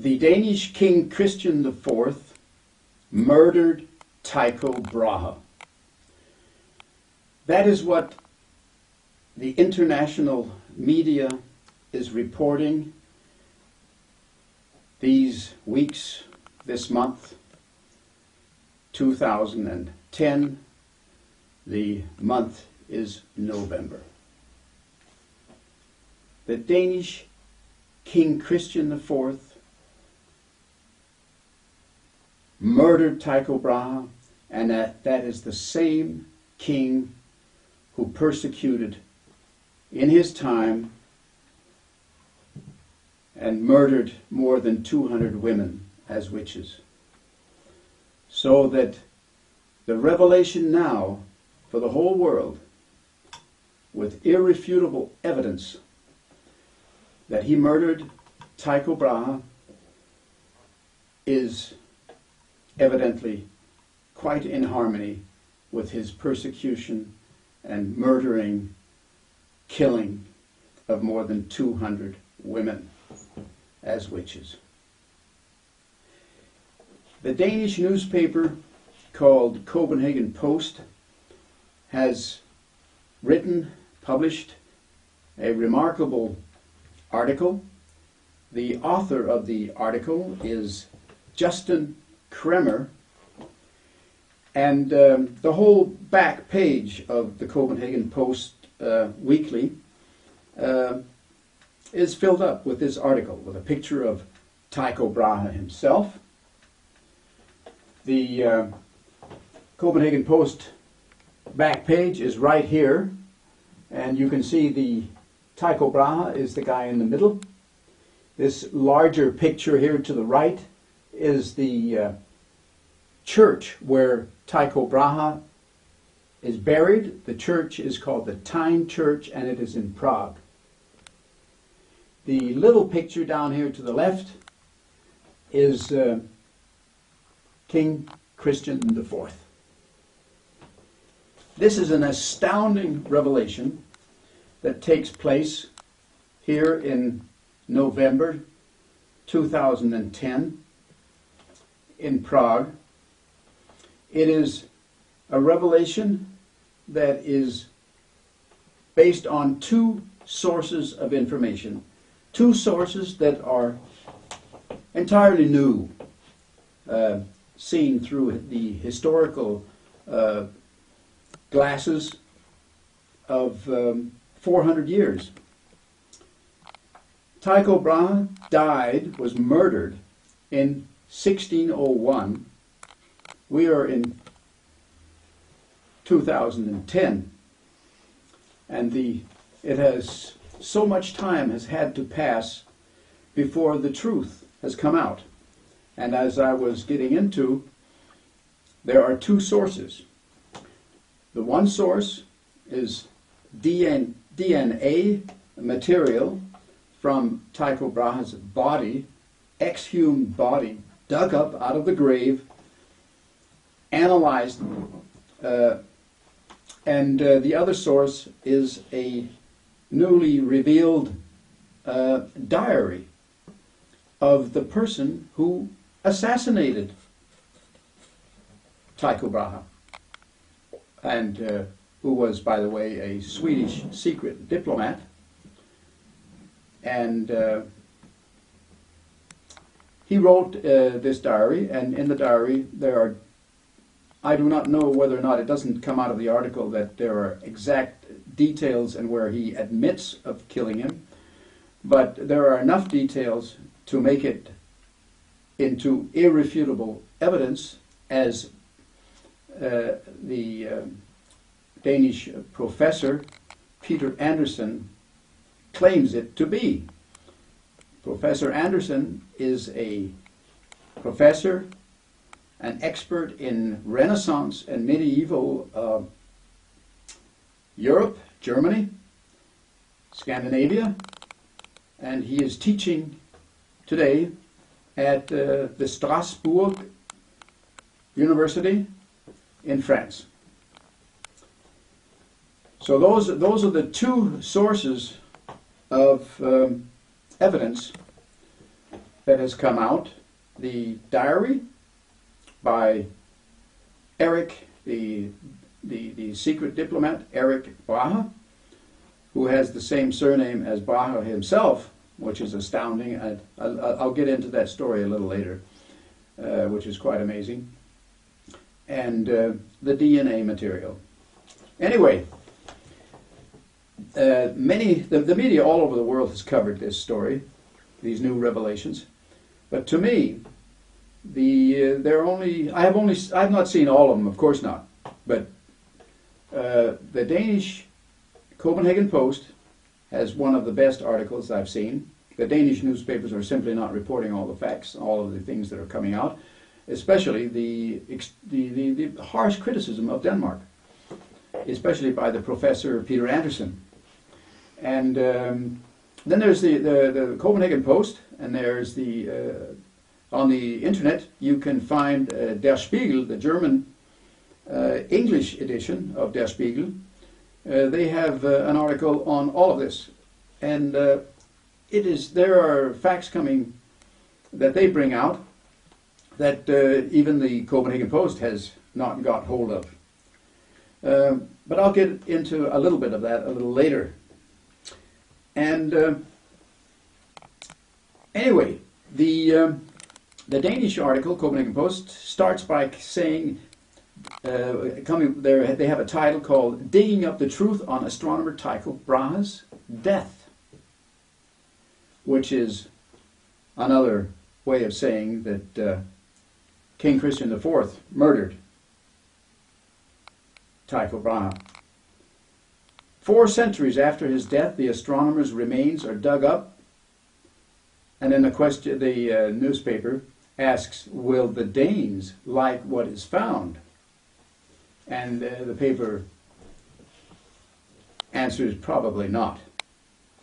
The Danish King Christian IV murdered Tycho Brahe. That is what the international media is reporting these weeks, this month, 2010. The month is November. The Danish King Christian IV murdered Tycho Brahe, and that is the same king who persecuted in his time and murdered more than 200 women as witches. So that the revelation now for the whole world, with irrefutable evidence that he murdered Tycho Brahe, is evidently quite in harmony with his persecution and murdering, killing of more than 200 women as witches. The Danish newspaper called Copenhagen Post has published a remarkable article. The author of the article is Justin Kremer, and the whole back page of the Copenhagen Post weekly is filled up with this article, with a picture of Tycho Brahe himself. The Copenhagen Post back page is right here, and you can see the Tycho Brahe is the guy in the middle. This larger picture here to the right is the church where Tycho Brahe is buried. The church is called the Tyne Church, and it is in Prague. The little picture down here to the left is King Christian IV. This is an astounding revelation that takes place here in November 2010 in Prague. It is a revelation that is based on two sources of information, two sources that are entirely new, seen through the historical glasses of 400 years. Tycho Brahe was murdered in 1601. We are in 2010, and so much time has had to pass before the truth has come out. And as I was getting into, there are two sources. The one source is DNA material from Tycho Brahe's body, exhumed body, dug up out of the grave, analyzed, and the other source is a newly revealed diary of the person who assassinated Tycho Brahe, and who was, by the way, a Swedish secret diplomat. And he wrote this diary, and in the diary there are, I do not know whether or not, it doesn't come out of the article that there are exact details and where he admits of killing him, but there are enough details to make it into irrefutable evidence, as the Danish professor Peter Andersen claims it to be. Professor Andersen is a professor, an expert in Renaissance and medieval Europe, Germany, Scandinavia, and he is teaching today at the Strasbourg University in France. So those are the two sources of evidence that has come out, the diary by Eric, the secret diplomat, Eric Brahe, who has the same surname as Brahe himself, which is astounding. I'll get into that story a little later, which is quite amazing. And the DNA material. Anyway, the media all over the world has covered this story, these new revelations. But to me, I've not seen all of them, of course not. But the Danish Copenhagen Post has one of the best articles I've seen. The Danish newspapers are simply not reporting all the facts, all of the things that are coming out, especially the harsh criticism of Denmark, especially by the professor Peter Andersen. And then there's the Copenhagen Post, and there's on the internet you can find Der Spiegel, the German English edition of Der Spiegel. They have an article on all of this, and there are facts coming that they bring out that even the Copenhagen Post has not got hold of. But I'll get into a little bit of that a little later. And anyway, the Danish article, Copenhagen Post, starts by saying, they have a title called "Digging Up the Truth on Astronomer Tycho Brahe's Death," which is another way of saying that King Christian IV murdered Tycho Brahe. 4 centuries after his death, the astronomer's remains are dug up, and then the newspaper asks, "Will the Danes like what is found?" And the paper answers, "Probably not.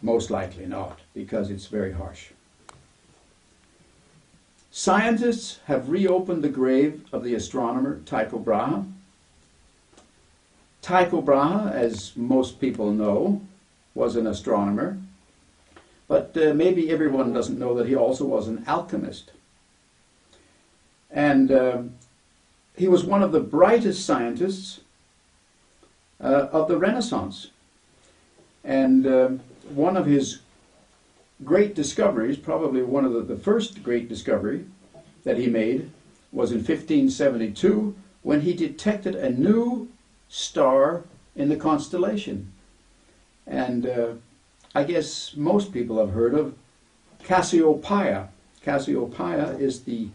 Most likely not, because it's very harsh." Scientists have reopened the grave of the astronomer Tycho Brahe. Tycho Brahe, as most people know, was an astronomer, but maybe everyone doesn't know that he also was an alchemist. And he was one of the brightest scientists of the Renaissance. And one of his great discoveries, probably one of the first great discovery that he made, was in 1572 when he detected a new star in the constellation. And I guess most people have heard of Cassiopeia. Cassiopeia is the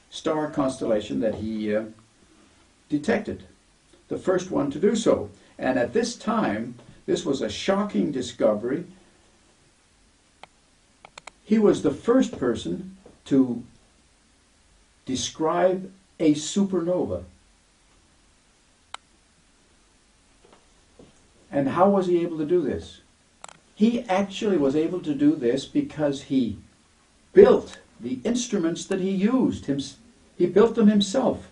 star constellation that he detected, the first one to do so. And at this time, this was a shocking discovery. He was the first person to describe a supernova. And how was he able to do this? He actually was able to do this because he built the instruments that he used. He built them himself.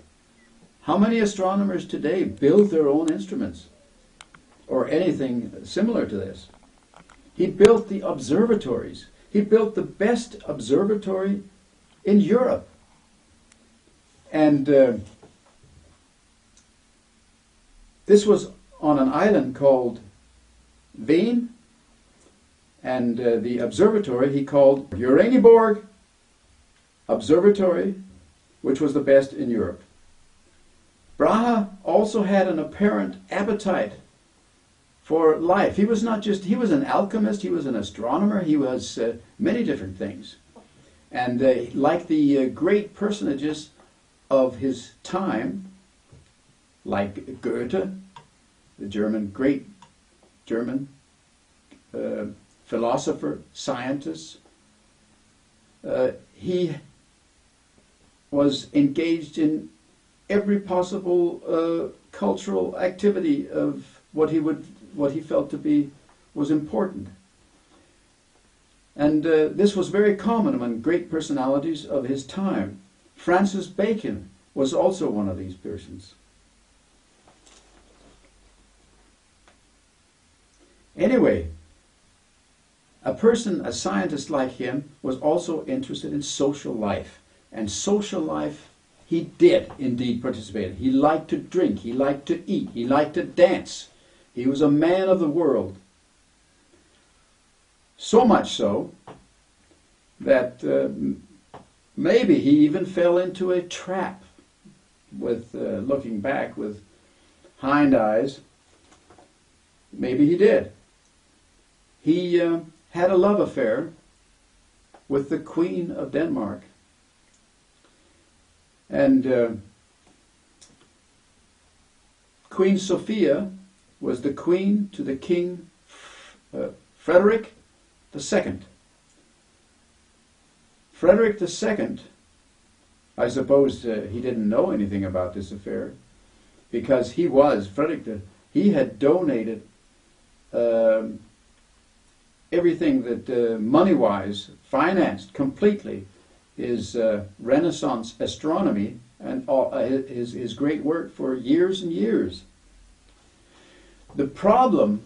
How many astronomers today build their own instruments? Or anything similar to this? He built the observatories. He built the best observatory in Europe. And this was on an island called Veen, and the observatory he called Uraniborg Observatory, which was the best in Europe. Brahe also had an apparent appetite for life. He was an alchemist, he was an astronomer, he was many different things. And like the great personages of his time, like Goethe, the great German philosopher, scientist, he was engaged in every possible cultural activity of what he felt to be was important. And this was very common among great personalities of his time. Francis Bacon was also one of these persons. Anyway, A person, a scientist like him, was also interested in social life. And social life, he did indeed participate in. He liked to drink, he liked to eat, he liked to dance. He was a man of the world. So much so that maybe he even fell into a trap with looking back with hind eyes. Maybe he did. He had a love affair with the Queen of Denmark. And Queen Sophia was the queen to the King Frederick II. Frederick II, I suppose he didn't know anything about this affair, because he had donated everything that money-wise financed completely his Renaissance astronomy and all, his great work for years and years. The problem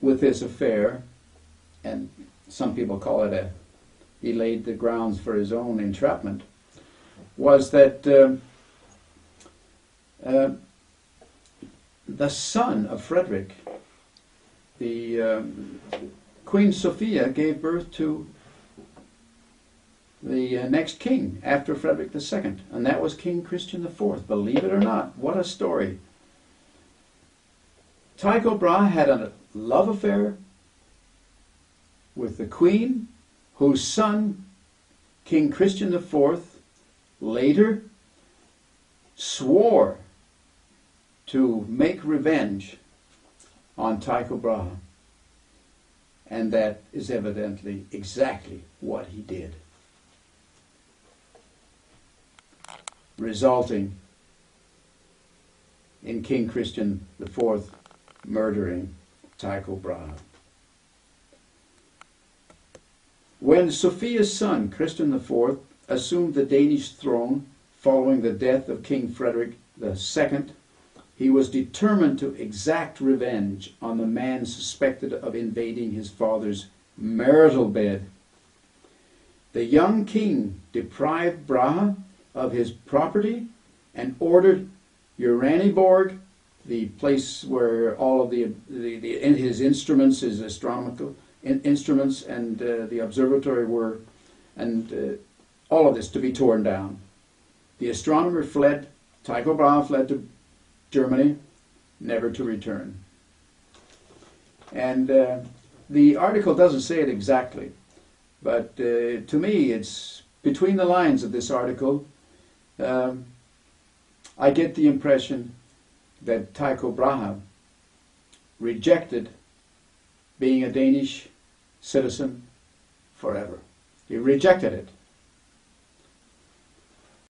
with this affair, and some people call it he laid the grounds for his own entrapment, was that the son of Frederick, the Queen Sophia, gave birth to the next king after Frederick II, and that was King Christian IV. Believe it or not, what a story. Tycho Brahe had a love affair with the Queen, whose son, King Christian IV, later swore to make revenge on Tycho Brahe. And that is evidently exactly what he did, resulting in King Christian IV murdering Tycho Brahe. When Sophia's son, Christian IV, assumed the Danish throne following the death of King Frederick II, he was determined to exact revenge on the man suspected of invading his father's marital bed. The young king deprived Brahe of his property and ordered Uraniborg, the place where all of his instruments, his astronomical instruments and the observatory were, and all of this to be torn down. The astronomer fled, Tycho Brahe fled to Germany, never to return. And the article doesn't say it exactly, but to me it's between the lines of this article. I get the impression that Tycho Brahe rejected being a Danish citizen forever. He rejected it.